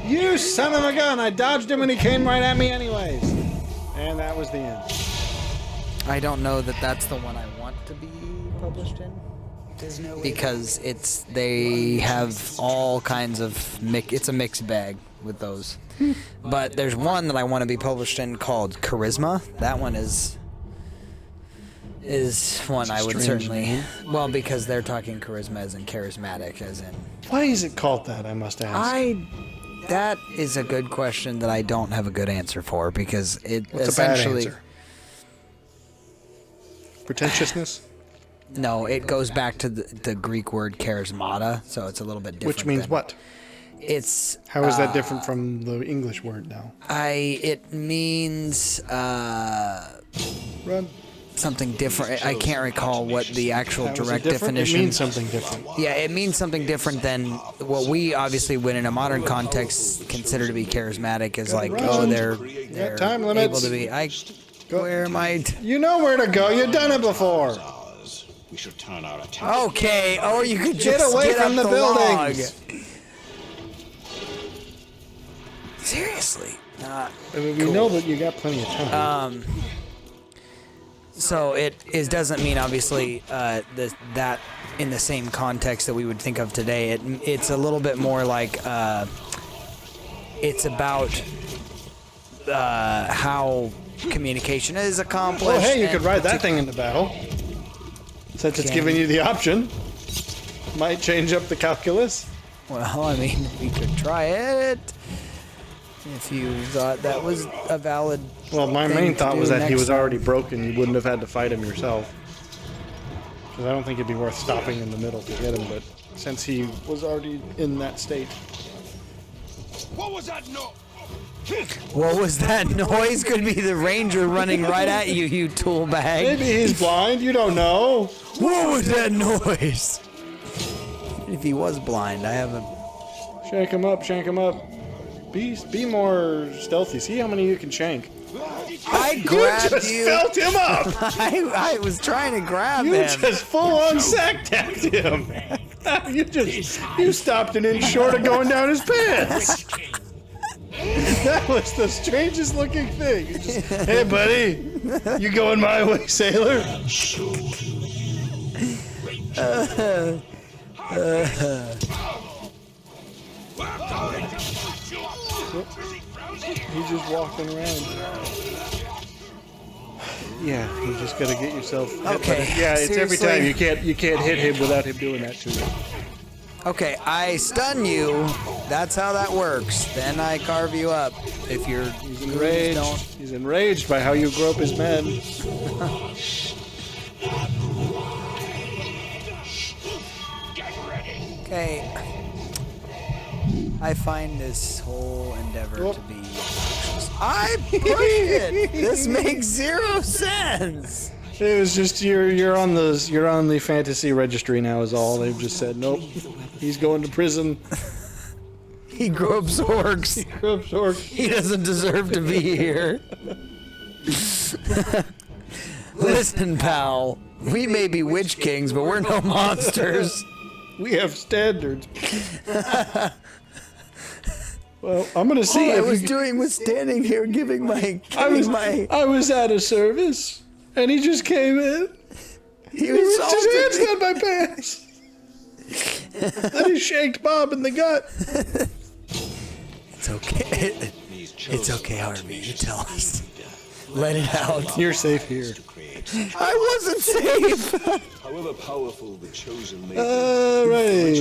You son of a gun! I dodged him and he came right at me anyways. And that was the end. I don't know that that's the one I want to be published in. Because they have all kinds of it's a mixed bag with those. But there's one that I want to be published in called Charisma. That one is one I would certainly... Well, because they're talking charisma as in charismatic, as in... Why is it called that, I must ask? That is a good question that I don't have a good answer for, because it What's essentially... a bad answer? Pretentiousness? No, it goes back to the Greek word charismata, so it's a little bit different. Which means what? It's... How is that different from the English word now? It means... Run. Something different. I can't recall what the actual direct definition. It means something different. Yeah, it means something different than what we obviously, when in a modern context, consider to be charismatic. Is like, oh, they're time able limits. to be. Where am I? You know where to go. You've done it before. We should turn our attention. Okay. Oh, you could just get away from the buildings. Seriously. I mean, we know that you got plenty of time. So doesn't mean obviously that in the same context that we would think of today. It's a little bit more like it's about how communication is accomplished. Oh, hey, you could ride that thing into battle. Since it's giving you the option. Might change up the calculus. Well, I mean, we could try it if you thought that was a valid. Well, my thing main to thought do was that he next was time. already broken. You wouldn't have had to fight him yourself. Because I don't think it'd be worth stopping in the middle to get him, but since he was already in that state. What was that noise? What was that noise? Could be the ranger running right at you, you tool bag. Maybe he's blind, you don't know. What was that noise? If he was blind, I haven't. Shank him up, shank him up. Be more stealthy. See how many you can shank. I grabbed You just you. felt him up! I was trying to grab You him. just full-on sack-tapped him! You stopped an inch short of going down his pants! That was the strangest looking thing. You just, hey, buddy, you going my way, sailor? He's just walking around. Yeah, you just gotta get yourself. hit by Okay, the- Yeah, it's every time. seriously. You can't hit him without him doing that to you. Okay, I stun you. That's how that works. Then I carve you up. If you're He's enraged. don't. He's enraged by how you grope his men. Okay. I find this whole endeavor to be obnoxious. I pushed it. This makes 0 sense. It was just you're on the fantasy registry now is all. They've just said nope. He's going to prison. He gropes orcs. Gropes orc. He doesn't deserve to be here. Listen, pal. We may be witch kings, but we're no monsters. We have standards. Well, I'm gonna see All I if was you- doing was standing here giving my. I was out of service, and he just came in. He He was assaulted just me. hands down my pants. Then he shanked Bob in the gut. It's okay. It's okay, Harvey. You tell us. Let it out. You're safe here. I wasn't safe. However powerful the chosen may be, Alright.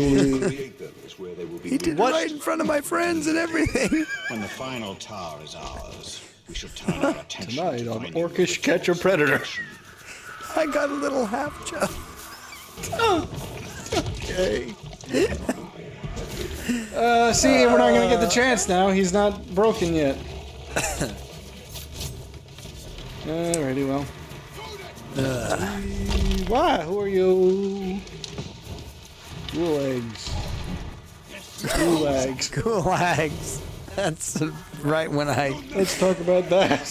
create them is where they will be He did it right in front of my friends and everything. When the final tower is ours, we shall turn our attention Tonight to on finding Orcish Catch a Predator. I got a little half chub. Okay. See, we're not gonna get the chance now. He's not broken yet. Alrighty, well. Why? Who are you? Gulags. Gulags. Gulags. That's right when I. Let's talk about that.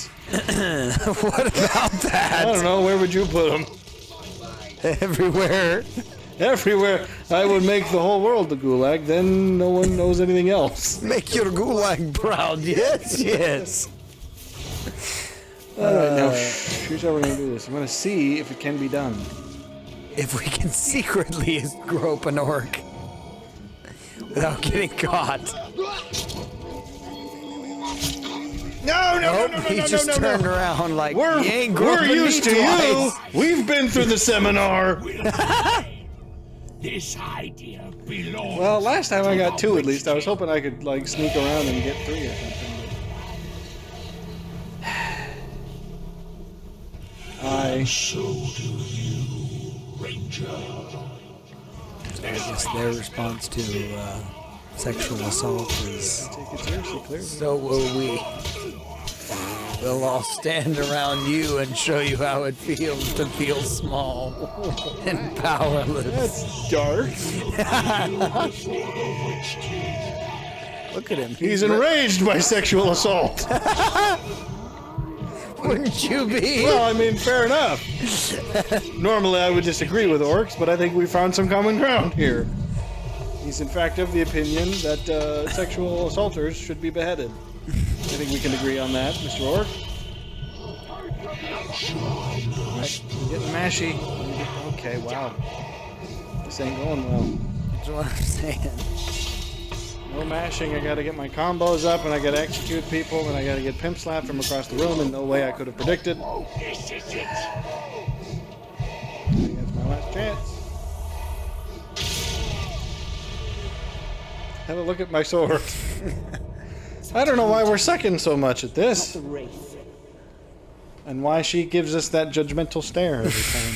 What about I that? don't know. Where would you put them? Everywhere. Everywhere. I would make the whole world the gulag. Then no one knows anything else. Make your gulag proud. Yes, yes. All right, now here's how we're gonna do this. I'm gonna see if it can be done. If we can secretly grope an orc without getting caught. No, Nope, he just turned around like, We're you ain't groping me used to twice. you. We've been through the seminar. This idea belongs. Well, last time I got 2 at least. I was hoping I could like sneak around and get 3 or something. I So do you, Ranger. I guess their response to sexual assault is, take it seriously, clearly. so will we. We'll all stand around you and show you how it feels to feel small and powerless. That's dark. Look at him. He's enraged by sexual assault. Wouldn't you be? Well, I mean, fair enough. Normally I would disagree with orcs, but I think we found some common ground here. He's in fact of the opinion that sexual assaulters should be beheaded. I think we can agree on that, Mr. Orc. I'm getting mashy. Okay, wow. This ain't going well. That's what I'm saying. No mashing. I gotta get my combos up, and I gotta execute people, and I gotta get pimp slapped from across the room in no way I could have predicted. This is it. I think that's my last chance. Have a look at my sword. I don't know why we're sucking so much at this. And why she gives us that judgmental stare every time.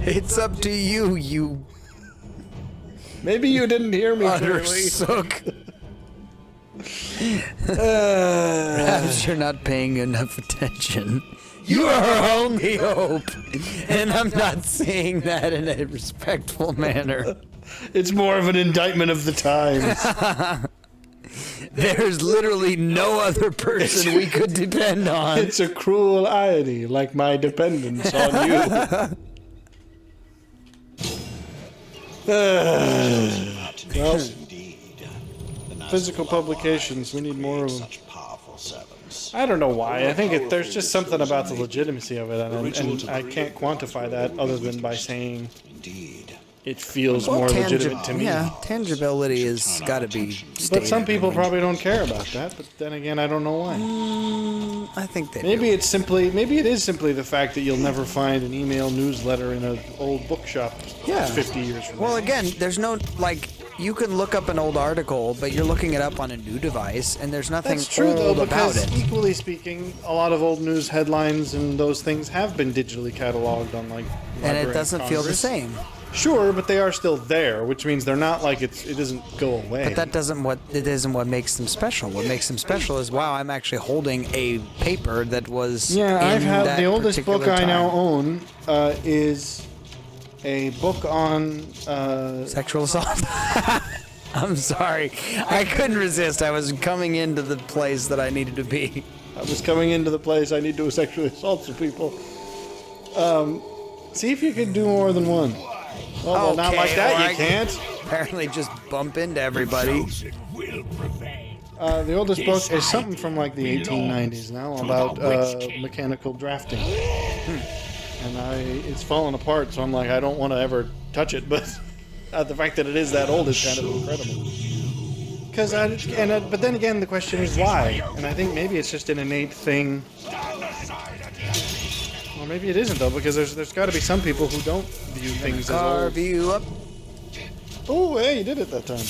It's up to you, you Maybe you didn't hear me utter clearly. sook. Perhaps you're not paying enough attention. You are our only hope. And I'm not saying that in a respectful manner. It's more of an indictment of the times. There's literally no other person we could depend on. It's a cruel irony, like my dependence on you. Well, physical publications, we need more of them. Such powerful servants. I don't know why. I think there's just something about the legitimacy of it, and I can't quantify that other than by saying Indeed. it feels more legitimate to me. Yeah, tangibility has got to be stated. But some people probably don't care about that. But then again, I don't know why. I think they Maybe it is simply the fact that you'll never find an email newsletter in an old bookshop 50 years from now. Well, again, there's no, like, you can look up an old article, but you're looking it up on a new device, and there's nothing That's true, though, old about because it. equally speaking, a lot of old news headlines and those things have been digitally cataloged on, like, And Library it of doesn't feel the Congress. same. Sure, but they are still there, which means they're not like it doesn't go away. But that isn't what makes them special. What makes them special is, wow, I'm actually holding a paper that was Yeah, in I've had that the oldest book particular I now time. own is a book on Sexual assault. I'm sorry. I couldn't resist. I was coming into the place that I needed to be. I was coming into the place I need to sexually assault some people. See if you can do more than one. Well, not like that, you can't. Apparently just bump into everybody. The oldest book is something from like the 1890s now about mechanical drafting. And it's fallen apart, so I'm like, I don't want to ever touch it, but the fact that it is that old is kind of incredible. But then again, the question is why? And I think maybe it's just an innate thing. Or maybe it isn't, though, because there's got to be some people who don't view things as old. Carve you up. Oh, hey, you did it that time.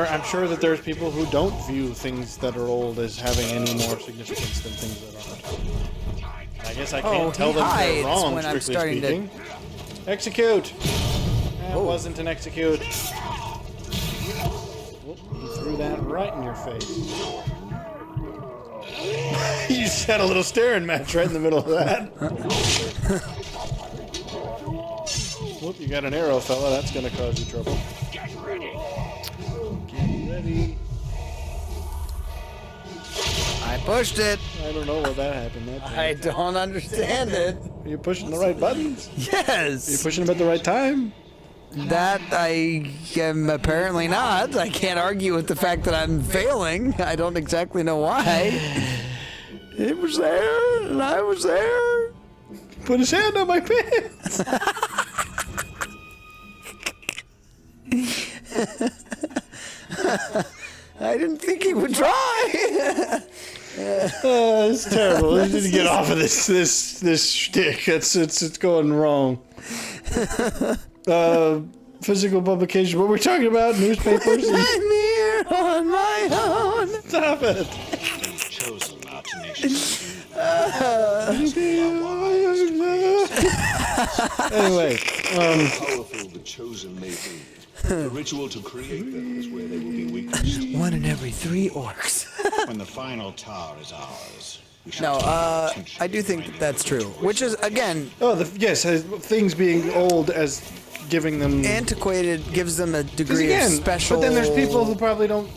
I'm sure that there's people who don't view things that are old as having any more significance than things that aren't. I guess I can't tell them they're wrong, when I'm strictly starting speaking. Execute! That wasn't an execute. Whoop, you threw that right in your face. You just had a little staring match right in the middle of that. Whoop, you got an arrow, fella. That's going to cause you trouble. Get ready. Get ready. I pushed it. I don't know what that happened that time. I don't understand it. Are you pushing the right buttons? Are you Yes. pushing them at the right time? That I am apparently not. I can't argue with the fact that I'm failing. I don't exactly know why. It was there, and I was there. Put his hand on my pants. I didn't think he would try. It's terrible. We need to get off of this shtick. It's going wrong. Physical publication. What we're talking about? Newspapers? I'm here on my own. Stop it. Chosen our tenacious. Anyway, Powerful the chosen may be. The ritual to create them is where they will be weakest. 1 in every 3 orcs. When the final tower is ours, we No, shall take our I attention do think behind that's true. Which is, again, yes, things being old as giving them. antiquated gives them a 'Cause degree again, of special. but then there's people who probably don't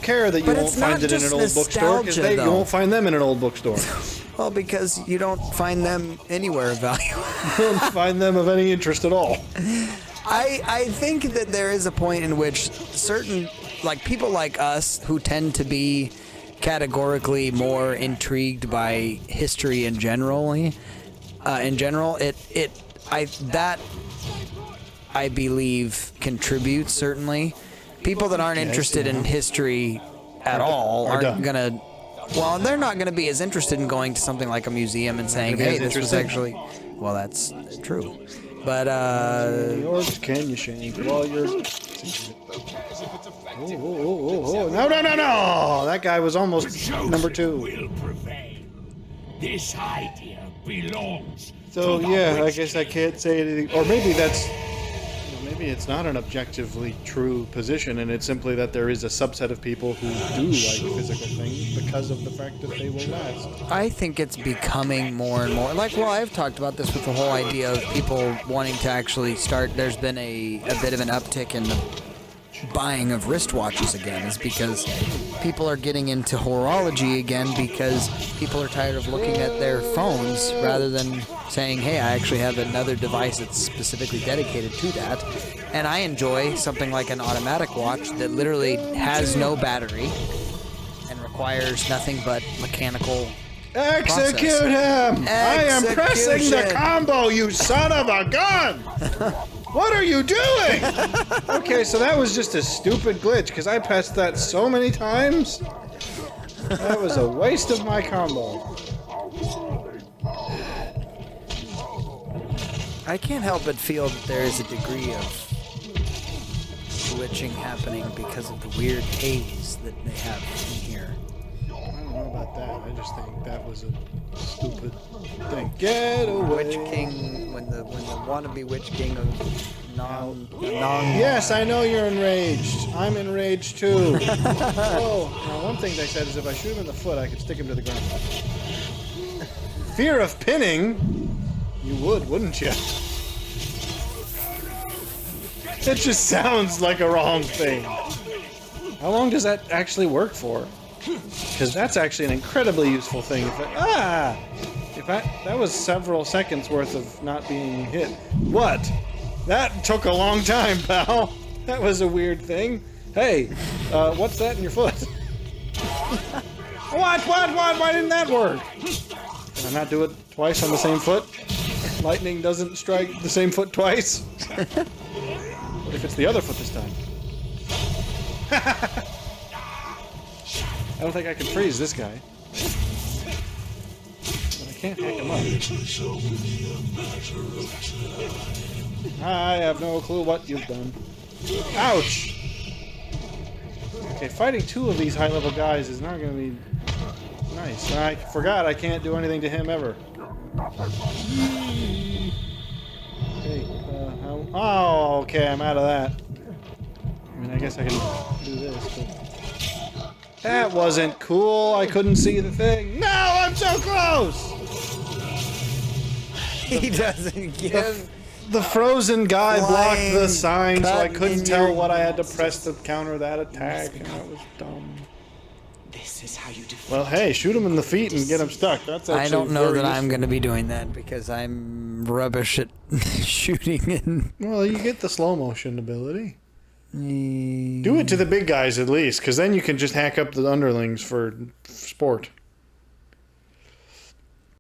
care that you But won't it's not find it in just an old bookstore because nostalgia, you though. won't find them in an old bookstore. Well, because you don't find them anywhere of value. You won't find them of any interest at all. I think that there is a point in which certain, like, people like us who tend to be categorically more intrigued by history in general. I believe contributes certainly. People that aren't interested in history at all aren't gonna. Well, they're not gonna be as interested in going to something like a museum and saying, "Hey, this was actually." Well, that's true, but Yours can you, Shane? Well, yours. Oh! No! That guy was almost number 2. Will prevail. This idea belongs. So yeah, I guess I can't say anything, or maybe that's. Maybe it's not an objectively true position, and it's simply that there is a subset of people who do like physical things because of the fact that they will last. I think it's becoming more and more like. Well, I've talked about this with the whole idea of people wanting to actually start. There's been a bit of an uptick in the buying of wristwatches again, is because people are getting into horology again because people are tired of looking at their phones rather than saying, hey, I actually have another device that's specifically dedicated to that. And I enjoy something like an automatic watch that literally has no battery and requires nothing but mechanical Execute him! I am pressing the combo, you son of a gun! What are you doing? Okay, so that was just a stupid glitch, because I pressed that so many times. That was a waste of my combo. I can't help but feel that there is a degree of glitching happening because of the weird haze that they have in here. I don't know about that. I just think that was a stupid thing. Get away. Witch King, when the wannabe Witch King of non. Yes, I know you're enraged. I'm enraged too. Oh, now one thing they said is if I shoot him in the foot, I could stick him to the ground. Fear of pinning? You would, wouldn't you? It just sounds like a wrong thing. How long does that actually work for? Because that's actually an incredibly useful thing. That was several seconds worth of not being hit. What? That took a long time, pal. That was a weird thing. Hey, what's that in your foot? What? Why didn't that work? Can I not do it twice on the same foot? Lightning doesn't strike the same foot twice? What if it's the other foot this time? I don't think I can freeze this guy. But I can't hack him up. I have no clue what you've done. Ouch! Okay, fighting 2 of these high-level guys is not going to be nice. I forgot I can't do anything to him ever. Okay, oh, okay, I'm out of that. I mean, I guess I can do this, but... That wasn't cool. I couldn't see the thing. No, I'm so close! He doesn't give... The frozen guy blocked the sign, so I cut couldn't in tell your what I had to press to counter that attack, and that was dumb. This is how you defeat. Well, hey, shoot him in the feet and get him stuck. That's actually I don't know very that I'm useful. going to be doing that because I'm rubbish at shooting and... Well, you get the slow motion ability. Do it to the big guys at least, because then you can just hack up the underlings for sport.